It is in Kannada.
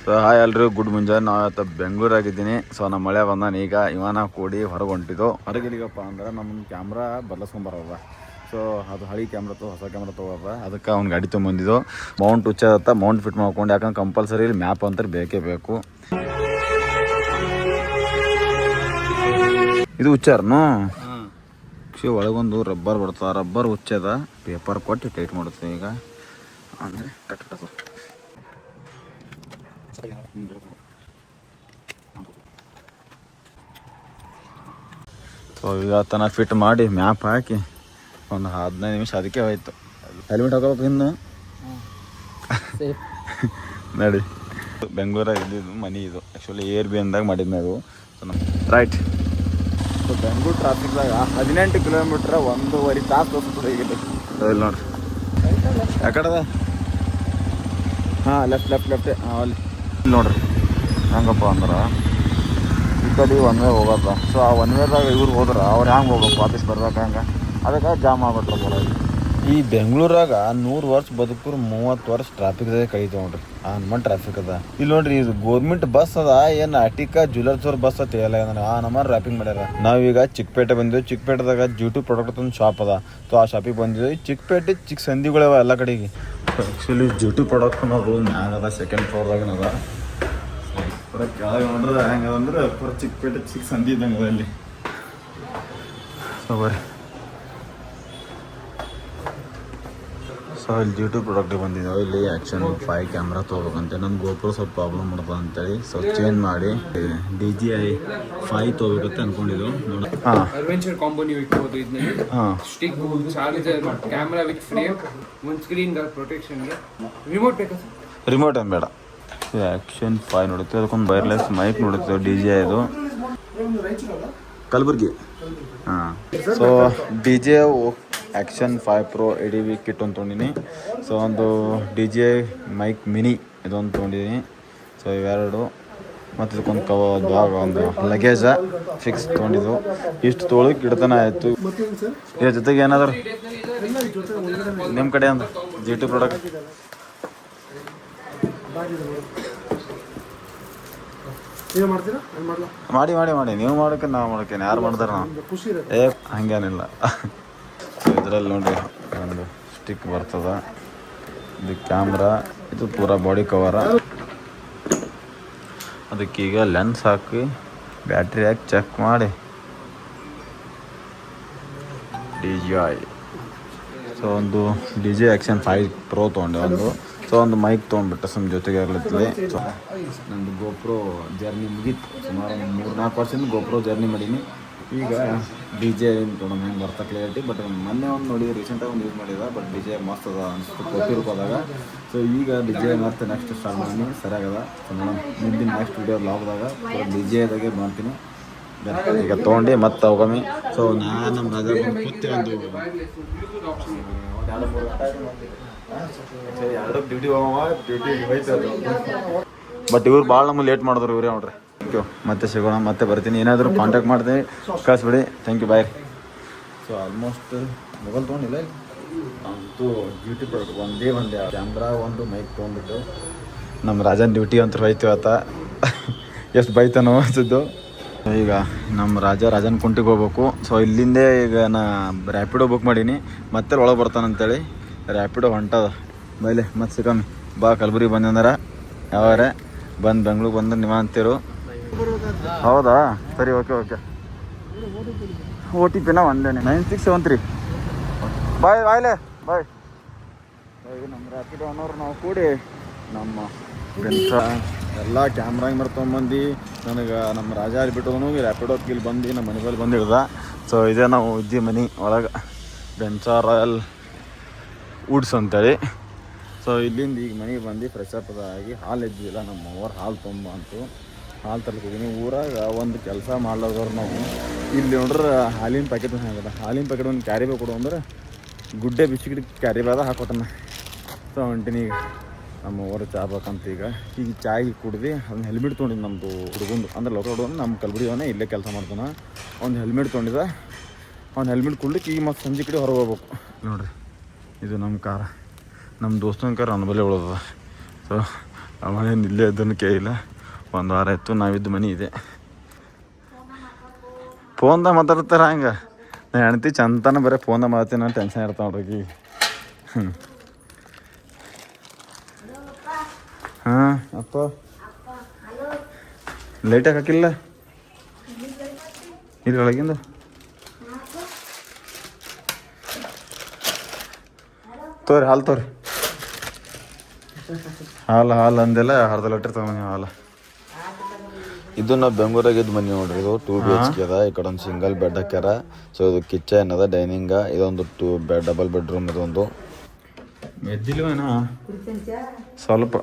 ಸೊ ಹಾಯ್ ಎಲ್ರು ಗುಡ್ ಮುಂಜಾನೆ. ನಾವು ಇವತ್ತು ಬೆಂಗಳೂರಾಗಿದ್ದೀನಿ. ಸೊ ನಮ್ಮ ಮಳೆ ಬಂದಾನ ಈಗ ಇವನ ಕೂಡಿ ಹೊರಗೆ ಹೊಂಟಿದ್ದು. ಹೊರಗಿಲಿಗಪ್ಪ ಅಂದ್ರೆ ನಮ್ಮ ಕ್ಯಾಮ್ರಾ ಬದಲಿಸ್ಕೊಂಬರದ. ಸೊ ಅದು ಹಳಿ ಕ್ಯಾಮ್ರಾ ಹೊಸ ಕ್ಯಾಮ್ರಾ ತೊಗೊಳದ, ಅದಕ್ಕೆ ಅವ್ನು ಗಾಡಿ ತೊಗೊಂಬಂದಿದ್ದು. ಮೌಂಟ್ ಹುಚ್ಚತ್ತ ಮೌಂಟ್ ಫಿಟ್ ಮಾಡ್ಕೊಂಡು, ಯಾಕಂದ್ರೆ ಕಂಪಲ್ಸರಿ ಇಲ್ಲಿ ಮ್ಯಾಪ್ ಅಂತ ಬೇಕೇ ಬೇಕು. ಇದು ಹುಚ್ಚಾರನು ಒಳಗೊಂದು ರಬ್ಬರ್ ಬರ್ತದೆ, ರಬ್ಬರ್ ಹುಚ್ಚದ ಪೇಪರ್ ಕೊಟ್ಟು ಟೈಟ್ ಮಾಡುತ್ತೆ. ಈಗ ಅಂದರೆ ಕಟ್ಟದು ಸೊ ಈಗ ತನ ಫಿಟ್ ಮಾಡಿ ಮ್ಯಾಪ್ ಹಾಕಿ ಒಂದು 15 ನಿಮಿಷ ಅದಕ್ಕೆ ಹೋಯ್ತು. ಹೆಲ್ಮೆಟ್ ಹಾಕೋಬೇಕು ಇನ್ನು ನೋಡಿ. ಬೆಂಗಳೂರಾಗ ಇದ್ದಿದ್ದು ಮನೆ ಇದು ಆ್ಯಕ್ಚುಲಿ ಏರ್ ಬಿ ಅಂದಾಗ ಮಾಡಿದ್ದು ನಾವು. So right. ಸೊ ಬೆಂಗಳೂರು ಟ್ರಾಫಿಕ್ದಾಗ 18 ಕಿಲೋಮೀಟ್ರ್ 1.5 ತಾಸು ತೋರಿಸ್ತದೆ ಈಗ. ಇಲ್ಲಿ ನೋಡ್ರಿ ಯಾಕಡದ. ಹಾಂ ಲೆಫ್ಟ್ ಅಲ್ಲಿ ನೋಡ್ರಿ ಹೆಂಗಪ್ಪ ಅಂದ್ರೆ ಈ ಕಡೆ ಒನ್ ವೇ ಹೋಗೋದ. ಸೊ ಆ ಒನ್ ವೇದಾಗ ಇವ್ರು ಹೋದ್ರೆ ಅವ್ರು ಹೆಂಗೆ ಹೋಗ್ಬೇಕು ವಾಪಸ್ ಬರ್ಬೇಕು, ಹಂಗೆ ಅದಕ್ಕೆ ಜಾಮ್ ಆಗ್ಬಿಟ್ರೆ ಬರೋದು. ಈ ಬೆಂಗಳೂರಾಗ 100 ವರ್ಷ ಬದುಕರು 30 ವರ್ಷ ಟ್ರಾಫಿಕ್ದಾಗ ಕಳೀತಾವೆ ನೋಡ್ರಿ. ಹನುಮಾನ್ ಟ್ರಾಫಿಕ್ ಅದ ಇಲ್ಲಿ ನೋಡ್ರಿ. ಇದು ಗೋರ್ಮೆಂಟ್ ಬಸ್ ಅದ ಏನು ಅಟಿಕಾ ಜ್ಯುವೆಲರ್ಸ್ ಬಸ್ ಅಂತ ಹೇಳ ನಮ್ಮ ರ್ಯಾಪಿಂಗ್ ಮಾಡ್ಯಾರ. ನಾವೀಗ ಚಿಕ್ಕಪೇಟೆ ಬಂದಿದ್ವಿ. ಚಿಕ್ಕಪೇಟೆದಾಗ ಜ್ಯೂಟಿ ಪ್ರಾಡಕ್ಟ್ ಒಂದು ಶಾಪ್ ಅದ. ಸೊ ಆ ಶಾಪಿಗೆ ಬಂದಿದ್ವಿ. ಚಿಕ್ಕಪೇಟೆ ಚಿಕ್ಕ ಸಂದಿಗಳವ ಎಲ್ಲ ಕಡೆಗೆ. ಆ್ಯಕ್ಚುಲಿ ಜ್ಯೂಟಿ ಪ್ರಾಡಕ್ಟ್ ಅನ್ನೋದು ಮ್ಯಾಗದ, ಸೆಕೆಂಡ್ ಫ್ಲೋರ್ದಾಗನದ. ಪೂರ ಕೆಳಗೆ ನೋಡ್ರೆ ಹೆಂಗದಂದ್ರೆ ಪೂರ ಚಿಕ್ಕಪೇಟೆ ಚಿಕ್ಕ ಸಂದಿ ಇದ್ದಂಗೆ ಅದ ಇಲ್ಲಿ. ಸೊ ಬರ್ರಿ. ಸೊ ಇಲ್ಲಿ ಜ್ಯೂಟಿ ಪ್ರಾಡಕ್ಟಿಗೆ ಬಂದಿದ್ದಾವೆ. ಇಲ್ಲಿ ಆ್ಯಕ್ಷನ್ 5 ಕ್ಯಾಮ್ರಾ ತೊಗೋಬೇಕಂತೆ. ನಮ್ಮ ಗೋಪ್ರೋ ಸ್ವಲ್ಪ ಪ್ರಾಬ್ಲಮ್ ಮಾಡ್ತದೆ ಅಂತೇಳಿ ಸೊ ಚೇಂಜ್ ಮಾಡಿ DJI 5 ತೊಗೋಬೇಕಂತ ಅನ್ಕೊಂಡಿದ್ದು. ಹಾಂ ಅಡ್ವೆಂಚರ್ ಕಾಂಬೋ ನೀವು ಇಟ್ಬೋದು. ಇದನ್ನ ಹಾಂ stick, charger, camera with frame, ಒಂದು ಸ್ಕ್ರೀನ್ ಪ್ರೊಟೆಕ್ಷನ್ಗೆ ರಿಮೋಟ್ ಬೇಕಾ ಸರ್? ರಿಮೋಟ್ ಏನು ಬೇಡ. ಆ್ಯಕ್ಷನ್ 5 ನೋಡುತ್ತೆ. ಅದಕ್ಕೊಂದು ವೈರ್ಲೆಸ್ ಮೈಕ್ ನೋಡುತ್ತೆ DJI ಇದು. ಕಲಬುರ್ಗಿ. ಹಾಂ. So DJI action 5 Pro ADV kit ಒಂದು ತೊಗೊಂಡಿನಿ. ಸೊ ಒಂದು DJI ಮೈಕ್ ಮಿನಿ ಇದೊಂದು ತೊಗೊಂಡಿದ್ದೀನಿ. ಸೊ ಇವೆರಡು ಮತ್ತು ಇದಕ್ಕೊಂದು ಬ್ಯಾಗ್, ಒಂದು ಲಗೇಜ ಫಿಕ್ಸ್ ತೊಗೊಂಡಿದ್ದು. ಇಷ್ಟು ತೊಗೊಳಕ್ಕೆ ಇಡ್ತಾನೆ ಆಯಿತು. ಇದ್ರ ಜೊತೆಗೆ ಏನಾದರೂ ನಿಮ್ಮ ಕಡೆ ಅಂದ್ರೆ GT ಪ್ರಾಡಕ್ಟ್ ಮಾಡಿ ನೀವು ಮಾಡೋಕೆ ನಾವು ಮಾಡೋಕೆ ಯಾರು ಮಾಡ್ದಾರ ನಾವು ಹಂಗೇನಿಲ್ಲ. ಸೊ ಇದರಲ್ಲಿ ನೋಡಿರಿ ಒಂದು ಸ್ಟಿಕ್ ಬರ್ತದ. ಇದು ಕ್ಯಾಮ್ರಾ, ಇದು ಪೂರಾ ಬಾಡಿ ಕವರ. ಅದಕ್ಕೀಗ ಲೆನ್ಸ್ ಹಾಕಿ ಬ್ಯಾಟ್ರಿ ಹಾಕಿ ಚೆಕ್ ಮಾಡಿ DJI. ಸೊ ಒಂದು DJI ಆ್ಯಕ್ಷನ್ 5 Pro ತೊಗೊಂಡೆ ಒಂದು. ಸೊ ಒಂದು ಮೈಕ್ ತೊಗೊಂಡ್ಬಿಟ್ಟೆ ಸುಮ್ಮ ಜೊತೆಗೆ ಆಗ್ಲತ್ತಲ್ಲಿ. ಸೊ ನಂದು ಗೋಪ್ರೋ ಜರ್ನಿ ಮುಗೀತು. ಸುಮಾರು 3-4 ವರ್ಷದಿಂದ ಗೋಪ್ರೋ ಜರ್ನಿ ಮಾಡೀನಿ. ಈಗ DJI ತೊಗೊಂಡು ಹೆಂಗೆ ಬರ್ತಾ ಕ್ಲಿಯರಿಟಿ. ಬಟ್ ಮೊನ್ನೆ ಒಂದು ನೋಡಿ ರೀಸೆಂಟಾಗಿ ಒಂದು ಯೂಸ್ ಮಾಡಿದ. ಬಟ್ DJI ಮಸ್ತ್ ಅದ ಅನಿಸ್ತು ಕೊಟ್ಟಿರ್ಬೋದಾಗ. ಸೊ ಈಗ DJI ಮತ್ತೆ ನೆಕ್ಸ್ಟ್ ಸ್ಟಾರ್ಟ್ ಮಾಡೀನಿ. ಸರಿಯಾಗದ. ಸೊ ಮೇಡಮ್ ಮುಂದಿನ ನೆಕ್ಸ್ಟ್ ವೀಡಿಯೋ ಬ್ಲಾಗ್ದಾಗ DJIದಾಗೆ ಮಾಡ್ತೀನಿ. ಈಗ ತೊಗೊಂಡು ಮತ್ತೆ ಹೋಗಮ್ಮಿ. ಸೊ ನಾನು ನಮ್ಮ ರಾಜ ಕೂತಿ ಒಂದು 2 ಡ್ಯೂಟಿ ಹೋಗವ ಡ್ಯೂಟಿ ಹೋಯ್ತು. ಬಟ್ ಇವ್ರು ಭಾಳ ನಮಗೆ ಲೇಟ್ ಮಾಡಿದ್ರು ಇವರೇ ನೋಡ್ರಿ. Thank you. ಮತ್ತೆ ಸಿಗೋಣ, ಮತ್ತೆ ಬರ್ತೀನಿ. ಏನಾದರೂ ಕಾಂಟ್ಯಾಕ್ಟ್ ಮಾಡ್ತೀನಿ, ಕಳಿಸ್ಬಿಡಿ. Thank you, bye. So almost mobile ತೊಗೊಂಡಿಲ್ಲ ಅಂತೂ ಡ್ಯೂಟಿ ಪ್ರಾಡಕ್ಟ್ ಒಂದೇ ಕ್ಯಾಮ್ರಾ, ಒಂದು ಮೈಕ್ ತೊಗೊಂಡ್ಬಿಟ್ಟು ನಮ್ಮ ರಾಜನ ಡ್ಯೂಟಿ ಅಂತ ಹೋಯ್ತು ಆತ. ಎಷ್ಟು ಬೈತಾನೋ ಅನ್ಸಿದ್ದು. ಈಗ ನಮ್ಮ ರಾಜನ ಕುಂಟಿಗೆ ಹೋಗ್ಬೇಕು. ಸೊ ಇಲ್ಲಿಂದೇ ಈಗ ನಾ ರ್ಯಾಪಿಡೋ ಬುಕ್ ಮಾಡೀನಿ. ಮತ್ತೆ ಒಳಗೆ ಬರ್ತಾನಂತೇಳಿ ರ್ಯಾಪಿಡೋ ಹೊಂಟದ ಮೇಲೆ. ಮತ್ತೆ ಸಿಕ್ಕಮ್ಮಿ ಬಾ. ಕಲಬುರ್ಗಿ ಬಂದಂದ್ರೆ ಯಾವಾರ ಬಂದು ಬೆಂಗ್ಳೂರಿಗೆ ಬಂದ್ರೆ ನೀವು ಅಂತೀರು. ಹೌದಾ, ಸರಿ, ಓಕೆ. OTP ಒಂದೇ 9673. ಬಾಯ್ಲೆ ಬಾಯ್. ಈಗ ನಮ್ಮ ರ್ಯಾಪಿಡೋ ಅನ್ನೋರು ನಾವು ಕೂಡಿ ನಮ್ಮ ಎಲ್ಲ ಕ್ಯಾಮ್ರಾ ತೊಗೊಂಬಂದು ನನಗೆ ನಮ್ಮ ರಾಜ ಬಿಟ್ಟು ರ್ಯಾಪಿಡೋ ಇಲ್ಲಿ ಬಂದು ನಮ್ಮ ಮನೆ ಬಲ್ಲಿ ಬಂದು ಹಿಡ್ದ. ಸೊ ಇದೇ ನಾವು ಇದ್ದೀವಿ ಮನೆ ಒಳಗೆ, ಬೆಂಚಾ ರಾಯಲ್ ವುಡ್ಸ್ ಅಂತೇಳಿ. ಸೊ ಇಲ್ಲಿಂದ ಈಗ ಮನೆಗೆ ಬಂದು ಫ್ರೆಶ್ ಅಪ್ ಆಗಿ ಹಾಲು ಇದ್ದಿಲ್ಲ. ನಮ್ಮ ಅವ್ರು ಹಾಲು ತೊಂಬ ಅಂತು ಹಾಲು ತರ್ಲಿಕ್ಕೆ ಊರಾಗ ಒಂದು ಕೆಲಸ ಮಾಡ್ಲಾರ್ದವ್ರು ನಾವು ಇಲ್ಲಿ ನೋಡ್ರೆ ಹಾಲಿನ ಪ್ಯಾಕೆಟ್ ಹಾಕದ. ಹಾಲಿನ ಪ್ಯಾಕೆಟ್ ಒಂದು ಕ್ಯಾರಿ ಬ್ಯಾಗ್ ಕೊಡು ಅಂದ್ರೆ ಗುಡ್ಡೆ ಬಿಸ್ಕಿಟ್ ಕ್ಯಾರಿ ಬ್ಯಾಗ ಹಾಕೊಟ್ಟನ. ಸೊ ಹೊಂಟಿನಿ ಈಗ ನಮ್ಮ ಊರು ಚಾ ಬೇಕಂತ. ಈಗ ಚಾಯ್ ಕುಡ್ದು ಅದನ್ನ ಹೆಲ್ಮೆಟ್ ತೊಗೊಂಡಿದ್ದು ನಮ್ಮದು ಹುಡುಗಂದು ಅಂದ್ರೆ ಲೋಕಲ್ ಹುಡುಗಂದು ನಮ್ಮ ಕಲಬುರ್ಗಿಯವನೇ ಇಲ್ಲೇ ಕೆಲಸ ಮಾಡ್ತಾನೆ. ಒಂದು ಹೆಲ್ಮೆಟ್ ತೊಗೊಂಡಿದ್ದ. ಅವ್ನು ಹೆಲ್ಮೆಟ್ ಕೊಡ್ಲಿಕ್ಕೆ ಈಗ ಮತ್ತೆ ಸಂಜೆ ಕಡೆ ಹೊರಗೆ ಹೋಗ್ಬೇಕು. ನೋಡಿರಿ ಇದು ನಮ್ಮ ಕಾರ, ನಮ್ಮ ದೋಸ್ತನ ಕಾರ್ ನನ್ನ ಬಳಿ ಉಳಿದದ. ಸೊ ಅವ ಏನು ಇಲ್ಲೇ ಅದನ್ನು ಕೇಳಿಲ್ಲ. ಒಂದು ವಾರ ಆಯಿತು ನಾವಿದ್ದು ಮನೆ ಇದೆ. ಫೋನ್ದಾಗ ಮಾತಾಡ್ತಾರ ಹಂಗೆ. ನಾ ಹೆಣ್ತಿ ಚಂತನ ಬರೀ ಫೋನ್ದಾಗ ಮಾತಾಡ್ತೀನಿ ನಾನು ಟೆನ್ಷನ್ ಇರ್ತಾವ ನೋಡ್ರಿ. ಹಾಂ ಅಪ್ಪ ಲೈಟಾಗಿ ಹಾಕಿಲ್ಲ ಇಲ್ಲಿ ಒಳಗಿಂದ. ತೋರಿ ಹಾಲು ತೋರಿ. ಹಾಲು ಅಂದೆಲ್ಲ ಅರ್ಧ ಲೀಟರ್ ತಗೊಂಡು ಹಾಲು. ಇದು ನಾವು ಬೆಂಗಳೂರಾಗಿದ್ದು ಮನೆ ನೋಡ್ರಿ. ಇದು 2 BHK ಅದ. ಈ ಕಡೆ ಒಂದು ಸಿಂಗಲ್ ಬೆಡ್ ಹಾಕ್ಯಾರ. ಸೊ ಇದು ಕಿಚನ್ ಅದ, ಡೈನಿಂಗ. ಇದೊಂದು ಡಬಲ್ ಬೆಡ್ರೂಮ್. ಇದೊಂದು ಎದ್ದಿಲ್ವೇನೋ ಸ್ವಲ್ಪ